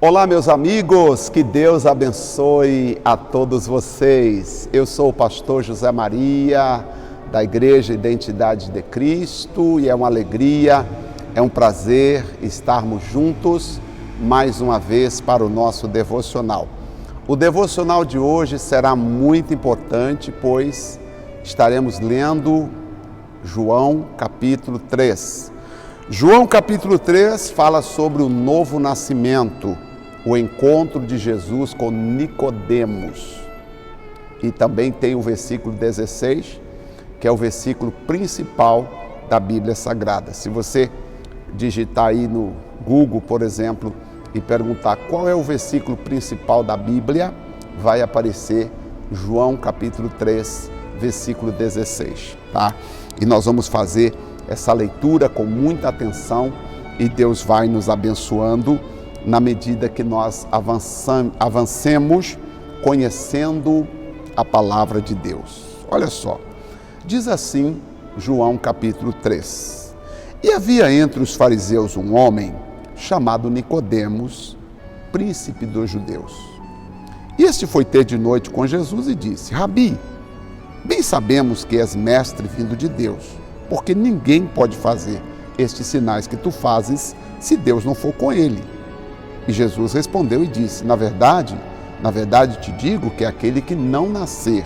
Olá, meus amigos, que Deus abençoe a todos vocês. Eu sou o pastor José Maria, da Igreja Identidade de Cristo, e é uma alegria, é um prazer estarmos juntos mais uma vez para o nosso devocional. O devocional de hoje será muito importante, pois estaremos lendo João capítulo 3. João capítulo 3 fala sobre o novo nascimento, o encontro de Jesus com Nicodemos. E também tem o versículo 16, que é o versículo principal da Bíblia Sagrada. Se você digitar aí no Google, por exemplo, e perguntar qual é o versículo principal da Bíblia, vai aparecer João capítulo 3, versículo 16, tá? E nós vamos fazer essa leitura com muita atenção e Deus vai nos abençoando na medida que nós avancemos conhecendo a palavra de Deus. Olha só, diz assim João capítulo 3. E havia entre os fariseus um homem chamado Nicodemos, príncipe dos judeus. E este foi ter de noite com Jesus e disse: Rabi, bem sabemos que és mestre vindo de Deus, porque ninguém pode fazer estes sinais que tu fazes se Deus não for com ele. E Jesus respondeu e disse: na verdade te digo que aquele que não nascer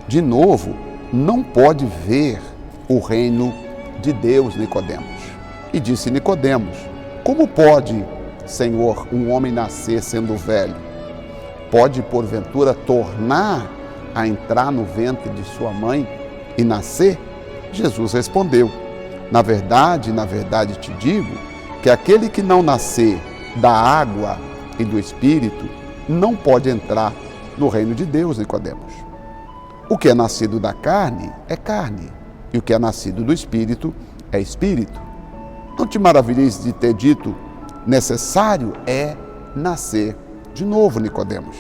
de novo não pode ver o reino de Deus, Nicodemos. E disse Nicodemos: como pode, Senhor, um homem nascer sendo velho? Pode, porventura, tornar a entrar no ventre de sua mãe e nascer? Jesus respondeu: na verdade te digo que aquele que não nascer da água e do Espírito não pode entrar no reino de Deus, Nicodemos. O que é nascido da carne é carne, e o que é nascido do Espírito é Espírito. Não te maravilhes de ter dito: necessário é nascer de novo, Nicodemos.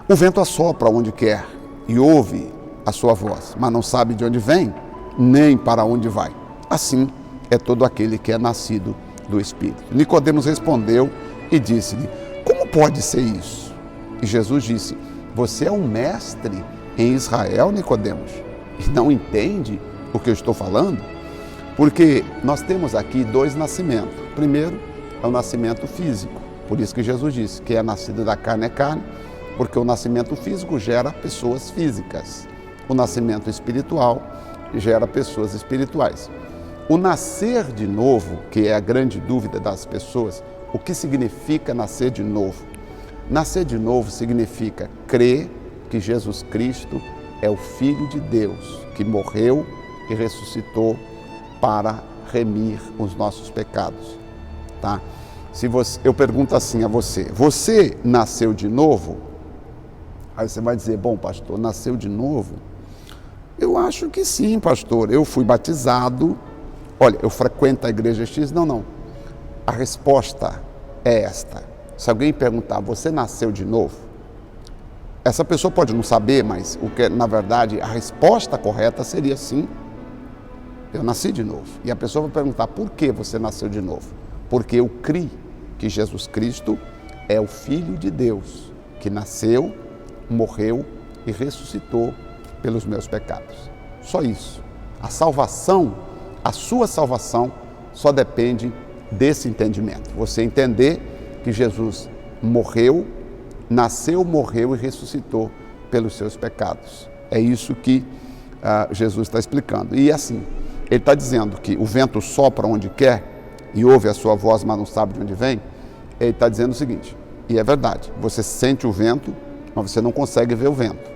O vento assopra onde quer e ouve a sua voz, mas não sabe de onde vem, nem para onde vai. Assim é todo aquele que é nascido do Espírito. Nicodemos respondeu e disse-lhe: como pode ser isso? E Jesus disse: você é um mestre em Israel, Nicodemos, e não entende o que eu estou falando? Porque nós temos aqui dois nascimentos. Primeiro é o nascimento físico, por isso que Jesus disse que é nascido da carne é carne, porque o nascimento físico gera pessoas físicas. O nascimento espiritual gera pessoas espirituais. O nascer de novo, que é a grande dúvida das pessoas, o que significa nascer de novo? Nascer de novo significa crer que Jesus Cristo é o Filho de Deus, que morreu e ressuscitou para remir os nossos pecados, tá? Eu pergunto assim a você: você nasceu de novo? Aí você vai dizer: bom, pastor, nasceu de novo? Eu acho que sim, pastor. Eu fui batizado. Olha, eu frequento a igreja X? Não. A resposta é esta. Se alguém perguntar: você nasceu de novo? Essa pessoa pode não saber, mas na verdade a resposta correta seria sim. Eu nasci de novo. E a pessoa vai perguntar: por que você nasceu de novo? Porque eu criei que Jesus Cristo é o Filho de Deus, que nasceu, morreu e ressuscitou pelos meus pecados. Só isso. A salvação, a sua salvação, só depende desse entendimento. Você entender que Jesus morreu, nasceu, morreu e ressuscitou pelos seus pecados. É isso que Jesus está explicando. E assim, ele está dizendo que o vento sopra onde quer e ouve a sua voz, mas não sabe de onde vem. Ele está dizendo o seguinte, e é verdade: você sente o vento, mas você não consegue ver o vento.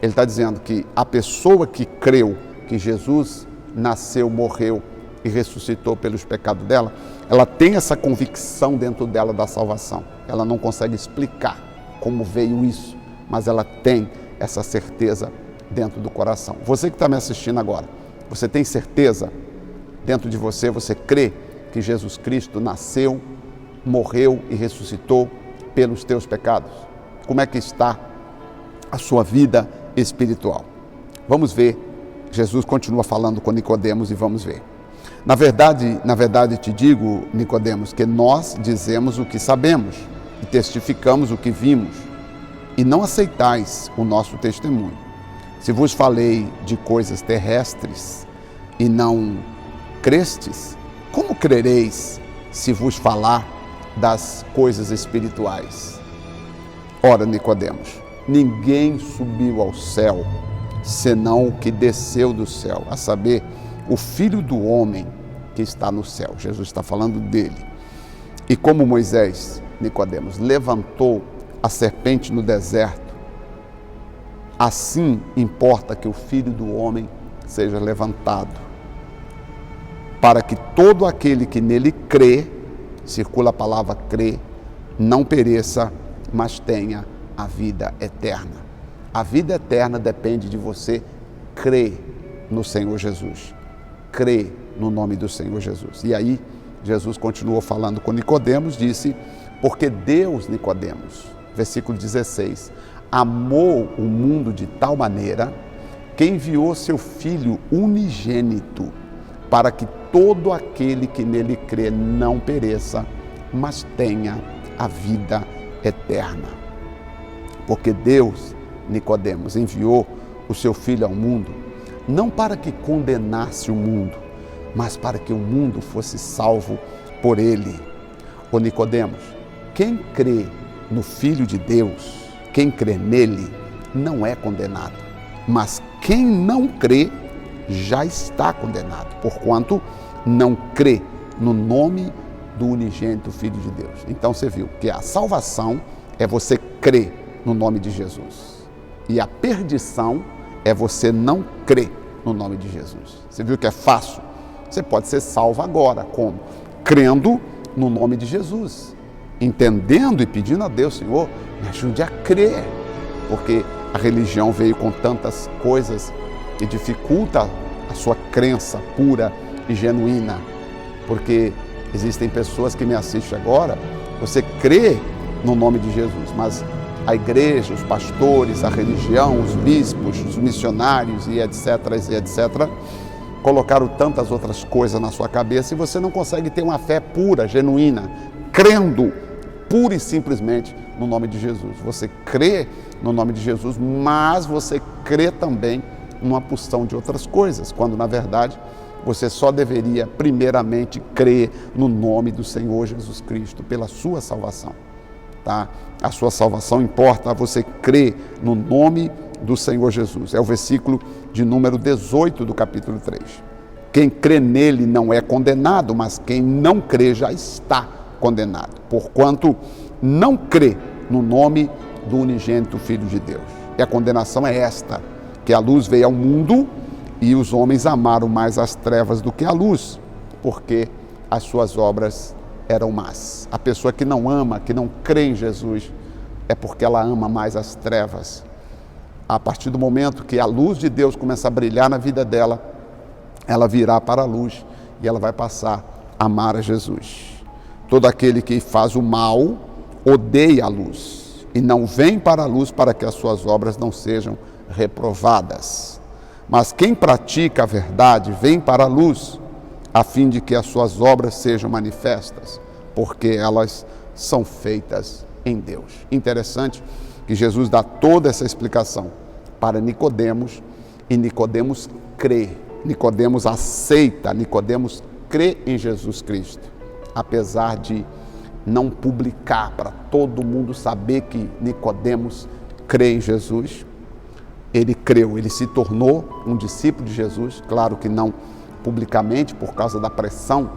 Ele está dizendo que a pessoa que creu que Jesus nasceu, morreu e ressuscitou pelos pecados dela, ela tem essa convicção dentro dela da salvação. Ela não consegue explicar como veio isso, mas ela tem essa certeza dentro do coração. Você que está me assistindo agora, você tem certeza dentro de você? Você crê que Jesus Cristo nasceu, morreu e ressuscitou pelos teus pecados? Como é que está a sua vida espiritual? Vamos ver. Jesus continua falando com Nicodemos e vamos ver. Na verdade te digo, Nicodemos, que nós dizemos o que sabemos e testificamos o que vimos, e não aceitais o nosso testemunho. Se vos falei de coisas terrestres e não crestes, como crereis se vos falar das coisas espirituais? Ora, Nicodemos, ninguém subiu ao céu, senão o que desceu do céu, a saber, o Filho do Homem que está no céu. Jesus está falando dele. E como Moisés, Nicodemos, levantou a serpente no deserto, assim importa que o Filho do Homem seja levantado, para que todo aquele que nele crê, circula a palavra crê, não pereça, mas tenha a vida eterna. A vida eterna depende de você crer no Senhor Jesus, crer no nome do Senhor Jesus. E aí, Jesus continuou falando com Nicodemos, disse, porque Deus, Nicodemos, versículo 16, amou o mundo de tal maneira que enviou seu Filho unigênito, para que todo aquele que nele crê não pereça, mas tenha a vida eterna. Porque Deus, Nicodemos, enviou o seu Filho ao mundo, não para que condenasse o mundo, mas para que o mundo fosse salvo por ele. Ô Nicodemos, quem crê no Filho de Deus, quem crê nele, não é condenado, mas quem não crê já está condenado, porquanto não crê no nome do unigênito Filho de Deus. Então você viu que a salvação é você crer no nome de Jesus, e a perdição é você não crer no nome de Jesus. Você viu que é fácil? Você pode ser salvo agora, como? Crendo no nome de Jesus, entendendo e pedindo a Deus, Senhor, me ajude a crer, porque a religião veio com tantas coisas e dificulta a sua crença pura e genuína, porque existem pessoas que me assistem agora, você crê no nome de Jesus, mas a igreja, os pastores, a religião, os bispos, os missionários e etc, colocaram tantas outras coisas na sua cabeça e você não consegue ter uma fé pura, genuína, crendo pura e simplesmente no nome de Jesus. Você crê no nome de Jesus, mas você crê também numa porção de outras coisas, quando na verdade você só deveria primeiramente crer no nome do Senhor Jesus Cristo pela sua salvação. Tá? A sua salvação importa, você crê no nome do Senhor Jesus. É o versículo de número 18 do capítulo 3. Quem crê nele não é condenado, mas quem não crê já está condenado, porquanto não crê no nome do unigênito Filho de Deus. E a condenação é esta, que a luz veio ao mundo e os homens amaram mais as trevas do que a luz, porque as suas obras eram más. A pessoa que não ama, que não crê em Jesus, é porque ela ama mais as trevas. A partir do momento que a luz de Deus começa a brilhar na vida dela, ela virá para a luz e ela vai passar a amar a Jesus. Todo aquele que faz o mal odeia a luz e não vem para a luz para que as suas obras não sejam reprovadas. Mas quem pratica a verdade vem para a luz, a fim de que as suas obras sejam manifestas, porque elas são feitas em Deus. Interessante que Jesus dá toda essa explicação para Nicodemos, e Nicodemos crê, Nicodemos aceita, Nicodemos crê em Jesus Cristo, apesar de não publicar para todo mundo saber que Nicodemos crê em Jesus. Ele creu, ele se tornou um discípulo de Jesus, claro que não publicamente por causa da pressão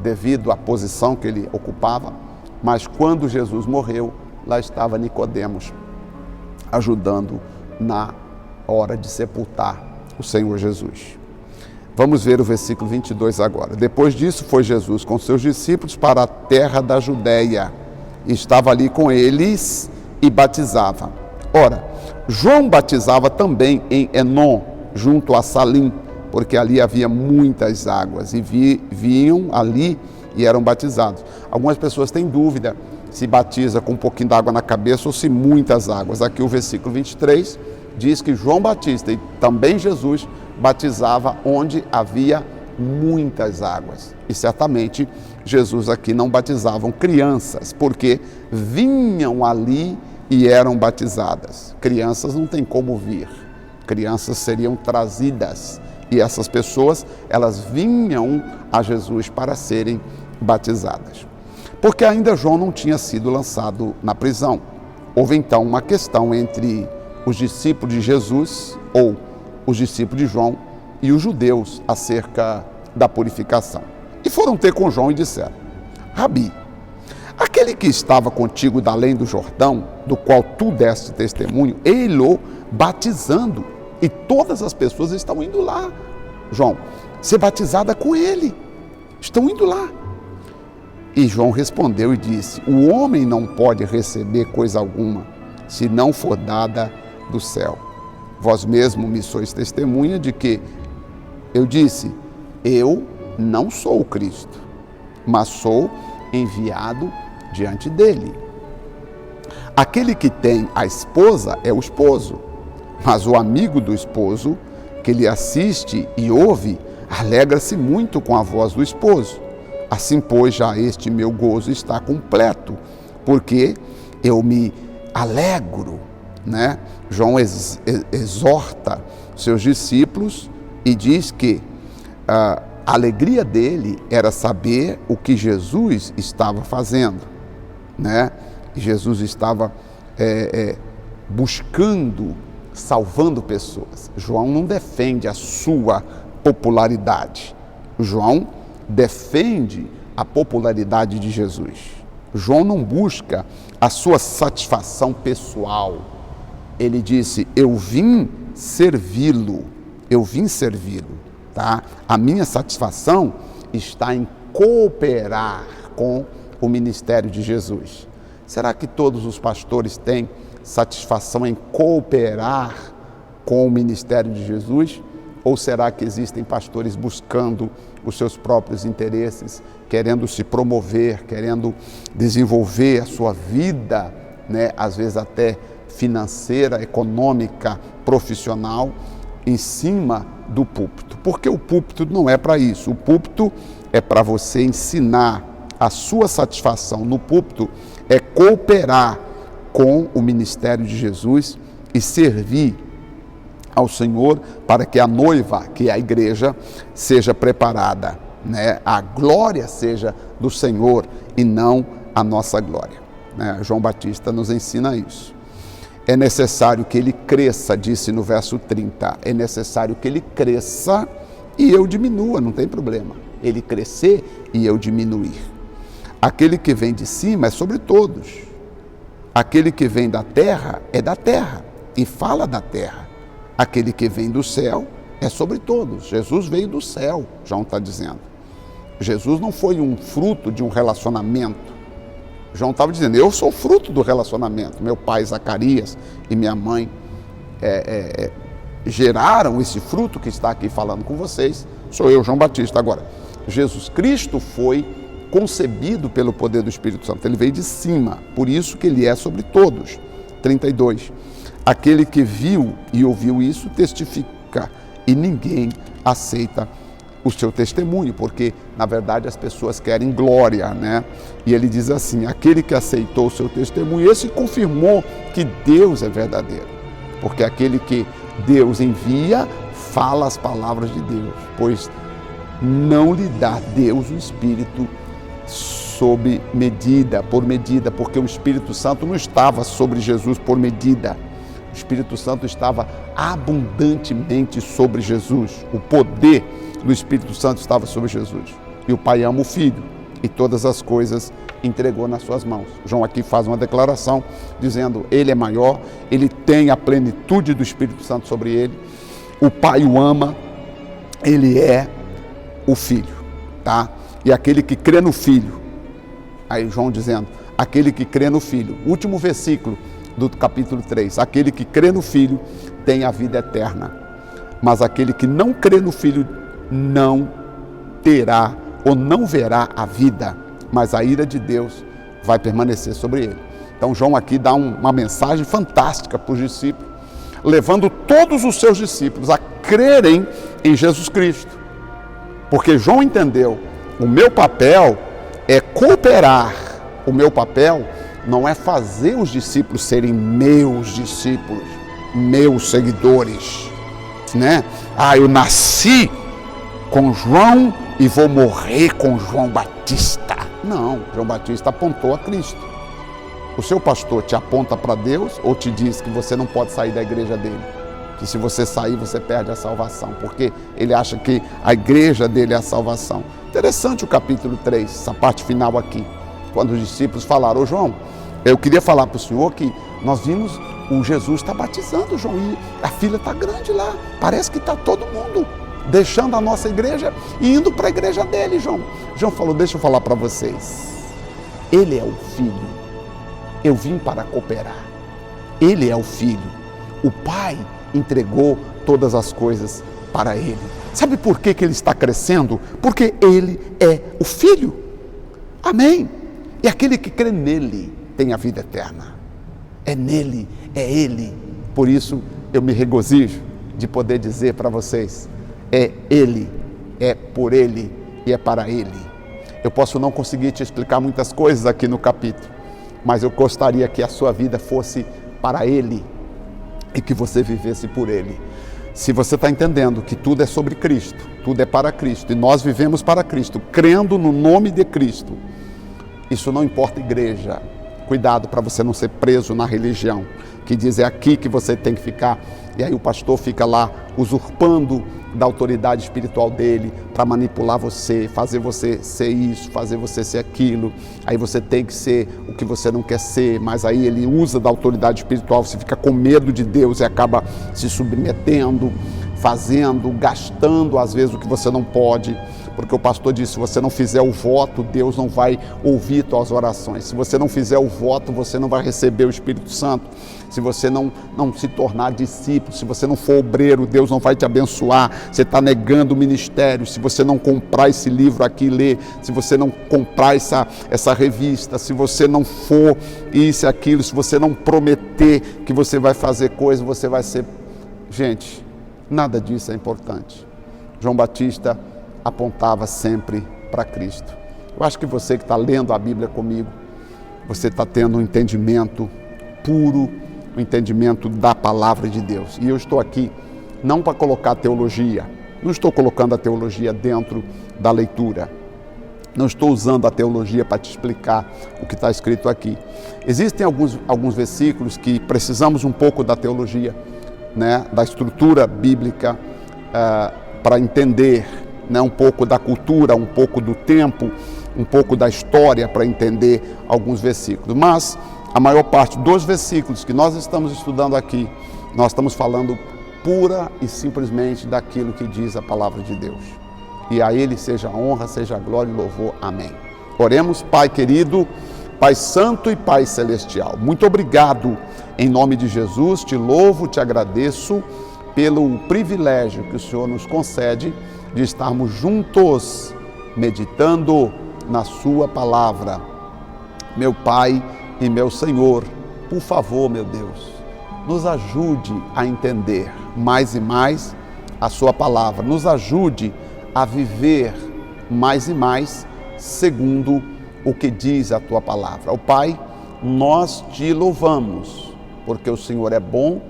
devido à posição que ele ocupava, mas quando Jesus morreu, lá estava Nicodemos ajudando na hora de sepultar o Senhor Jesus. Vamos ver o versículo 22 agora. Depois disso foi Jesus com seus discípulos para a terra da Judéia, e estava ali com eles e batizava. Ora, João batizava também em Enom, junto a Salim, porque ali havia muitas águas, e vinham ali e eram batizados. Algumas pessoas têm dúvida se batiza com um pouquinho d'água na cabeça ou se muitas águas. Aqui o versículo 23 diz que João Batista e também Jesus batizava onde havia muitas águas. E certamente Jesus aqui não batizavam crianças, porque vinham ali e eram batizadas. Crianças não tem como vir, crianças seriam trazidas. E essas pessoas, elas vinham a Jesus para serem batizadas. Porque ainda João não tinha sido lançado na prisão. Houve então uma questão entre os discípulos de Jesus, ou os discípulos de João, e os judeus acerca da purificação. E foram ter com João e disseram: Rabi, aquele que estava contigo da além do Jordão, do qual tu deste testemunho, ele-o batizando, e todas as pessoas estão indo lá, João, ser batizada com ele, estão indo lá. E João respondeu e disse: o homem não pode receber coisa alguma, se não for dada do céu. Vós mesmo me sois testemunha de que eu disse: eu não sou o Cristo, mas sou enviado diante dele. Aquele que tem a esposa é o esposo, mas o amigo do esposo, que lhe assiste e ouve, alegra-se muito com a voz do esposo. Assim, pois, já este meu gozo está completo, porque eu me alegro, né? João exorta seus discípulos e diz que a alegria dele era saber o que Jesus estava fazendo, né? Jesus estava buscando, salvando pessoas. João não defende a sua popularidade. João defende a popularidade de Jesus. João não busca a sua satisfação pessoal. Ele disse: eu vim servi-lo, tá? A minha satisfação está em cooperar com o ministério de Jesus. Será que todos os pastores têm satisfação em cooperar com o ministério de Jesus? Ou será que existem pastores buscando os seus próprios interesses, querendo se promover, querendo desenvolver a sua vida, né, às vezes até financeira, econômica, profissional, em cima do púlpito? Porque o púlpito não é para isso. O púlpito é para você ensinar. A sua satisfação no púlpito é cooperar com o ministério de Jesus e servir ao Senhor para que a noiva, que é a igreja, seja preparada, né? A glória seja do Senhor e não a nossa glória, né? João Batista nos ensina isso. É necessário que ele cresça, disse no verso 30, é necessário que ele cresça e eu diminua, não tem problema. Ele crescer e eu diminuir. Aquele que vem de cima é sobre todos. Aquele que vem da terra é da terra e fala da terra. Aquele que vem do céu é sobre todos. Jesus veio do céu, João está dizendo. Jesus não foi um fruto de um relacionamento. João estava dizendo: eu sou fruto do relacionamento. Meu pai Zacarias e minha mãe geraram esse fruto que está aqui falando com vocês. Sou eu, João Batista. Agora, Jesus Cristo foi concebido pelo poder do Espírito Santo. Ele veio de cima, por isso que ele é sobre todos. 32. Aquele que viu e ouviu isso testifica, e ninguém aceita o seu testemunho, porque na verdade as pessoas querem glória, né? E ele diz assim: aquele que aceitou o seu testemunho, esse confirmou que Deus é verdadeiro, porque aquele que Deus envia fala as palavras de Deus, pois não lhe dá Deus o Espírito sob medida, por medida, porque o Espírito Santo não estava sobre Jesus por medida. O Espírito Santo estava abundantemente sobre Jesus. O poder do Espírito Santo estava sobre Jesus. E o Pai ama o Filho e todas as coisas entregou nas suas mãos. João aqui faz uma declaração dizendo: ele é maior, ele tem a plenitude do Espírito Santo sobre ele. O Pai o ama, ele é o Filho, tá? E aquele que crê no Filho, aí João dizendo, aquele que crê no Filho, último versículo do capítulo 3, aquele que crê no Filho tem a vida eterna, mas aquele que não crê no Filho não terá ou não verá a vida, mas a ira de Deus vai permanecer sobre ele. Então João aqui dá uma mensagem fantástica para os discípulos, levando todos os seus discípulos a crerem em Jesus Cristo. Porque João entendeu, o meu papel é cooperar, o meu papel não é fazer os discípulos serem meus discípulos, meus seguidores, né? Eu nasci com João e vou morrer com João Batista. Não, João Batista apontou a Cristo. O seu pastor te aponta para Deus ou te diz que você não pode sair da igreja dele? Que se você sair, você perde a salvação, porque ele acha que a igreja dele é a salvação. Interessante o capítulo 3, essa parte final aqui, quando os discípulos falaram: ô João, eu queria falar para o senhor que nós vimos o Jesus está batizando, João, e a fila está grande lá, parece que está todo mundo deixando a nossa igreja e indo para a igreja dele, João. João falou: deixa eu falar para vocês, ele é o Filho, eu vim para cooperar, ele é o Filho, o Pai entregou todas as coisas para ele. Sabe por que ele está crescendo? Porque ele é o Filho. Amém? E aquele que crê nele tem a vida eterna. É nele, é ele. Por isso eu me regozijo de poder dizer para vocês: é ele, é por ele e é para ele. Eu posso não conseguir te explicar muitas coisas aqui no capítulo, mas eu gostaria que a sua vida fosse para ele e que você vivesse por ele. Se você está entendendo que tudo é sobre Cristo, tudo é para Cristo, e nós vivemos para Cristo, crendo no nome de Cristo, isso não importa igreja. Cuidado para você não ser preso na religião, que diz é aqui que você tem que ficar, e aí o pastor fica lá usurpando da autoridade espiritual dele para manipular você, fazer você ser isso, fazer você ser aquilo. Aí você tem que ser o que você não quer ser, mas aí ele usa da autoridade espiritual, você fica com medo de Deus e acaba se submetendo, fazendo, gastando às vezes o que você não pode, porque o pastor disse: se você não fizer o voto, Deus não vai ouvir tuas orações. Se você não fizer o voto, você não vai receber o Espírito Santo. Se você não se tornar discípulo, se você não for obreiro, Deus não vai te abençoar. Você está negando o ministério. Se você não comprar esse livro aqui e ler, se você não comprar essa revista, se você não for isso e aquilo, se você não prometer que você vai fazer coisa, você vai ser... Gente, nada disso é importante. João Batista apontava sempre para Cristo. Eu acho que você que está lendo a Bíblia comigo, você está tendo um entendimento puro, um entendimento da palavra de Deus. E eu estou aqui não para colocar teologia, não estou colocando a teologia dentro da leitura, não estou usando a teologia para te explicar o que está escrito aqui. Existem alguns versículos que precisamos um pouco da teologia, né, da estrutura bíblica, para entender, né, um pouco da cultura, um pouco do tempo, um pouco da história, para entender alguns versículos. Mas a maior parte dos versículos que nós estamos estudando aqui, nós estamos falando pura e simplesmente daquilo que diz a palavra de Deus. E a Ele seja a honra, seja a glória e louvor. Amém. Oremos. Pai querido, Pai santo e Pai celestial, muito obrigado em nome de Jesus, te louvo, te agradeço pelo privilégio que o Senhor nos concede de estarmos juntos meditando na sua palavra. Meu Pai e meu Senhor, por favor, meu Deus, nos ajude a entender mais e mais a sua palavra, nos ajude a viver mais e mais segundo o que diz a tua palavra. Ó Pai, nós te louvamos, porque o Senhor é bom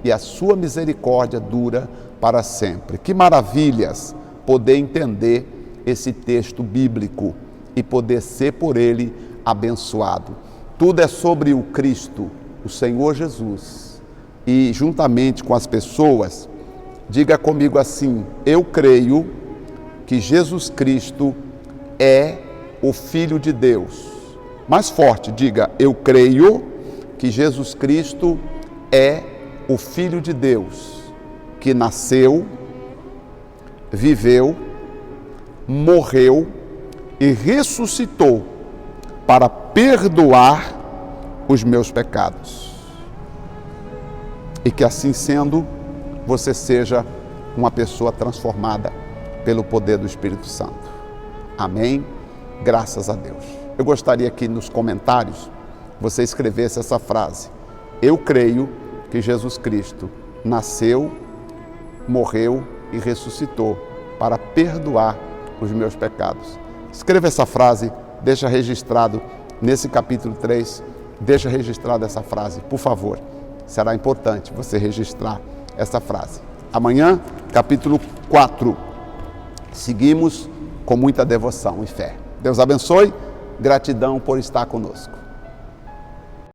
e a sua misericórdia dura para sempre. Que maravilhas poder entender esse texto bíblico e poder ser por ele abençoado. Tudo é sobre o Cristo, o Senhor Jesus. E juntamente com as pessoas, diga comigo assim: eu creio que Jesus Cristo é o Filho de Deus. Mais forte, diga: eu creio que Jesus Cristo é o Filho de Deus, que nasceu, viveu, morreu e ressuscitou para perdoar os meus pecados. E que assim sendo, você seja uma pessoa transformada pelo poder do Espírito Santo. Amém? Graças a Deus. Eu gostaria que nos comentários você escrevesse essa frase: eu creio que Jesus Cristo nasceu, morreu e ressuscitou para perdoar os meus pecados. Escreva essa frase, deixa registrado nesse capítulo 3, deixa registrada essa frase, por favor. Será importante você registrar essa frase. Amanhã, capítulo 4. Seguimos com muita devoção e fé. Deus abençoe. Gratidão por estar conosco.